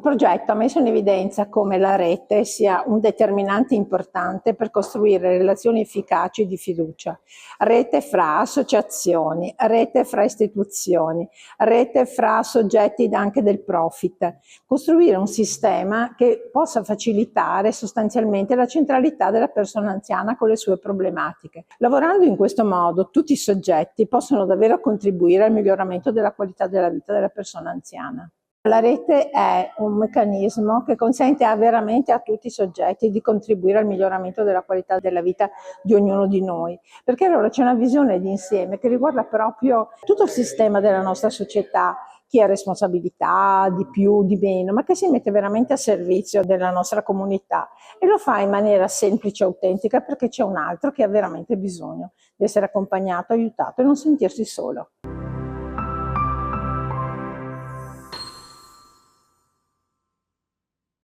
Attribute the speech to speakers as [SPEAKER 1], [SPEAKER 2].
[SPEAKER 1] progetto ha messo in evidenza come la rete sia un determinante importante per costruire relazioni efficaci di fiducia. Rete fra associazioni, rete fra istituzioni, rete fra soggetti anche del profit. Costruire un sistema che possa facilitare sostanzialmente la centralità della persona anziana con le sue problematiche. Lavorando in questo modo, tutti i soggetti possono davvero contribuire al miglioramento della qualità della vita della persona anziana. La rete è un meccanismo che consente veramente a tutti i soggetti di contribuire al miglioramento della qualità della vita di ognuno di noi, perché allora c'è una visione di insieme che riguarda proprio tutto il sistema della nostra società, chi ha responsabilità di più, di meno, ma che si mette veramente a servizio della nostra comunità e lo fa in maniera semplice e autentica perché c'è un altro che ha veramente bisogno di essere accompagnato, aiutato e non sentirsi solo.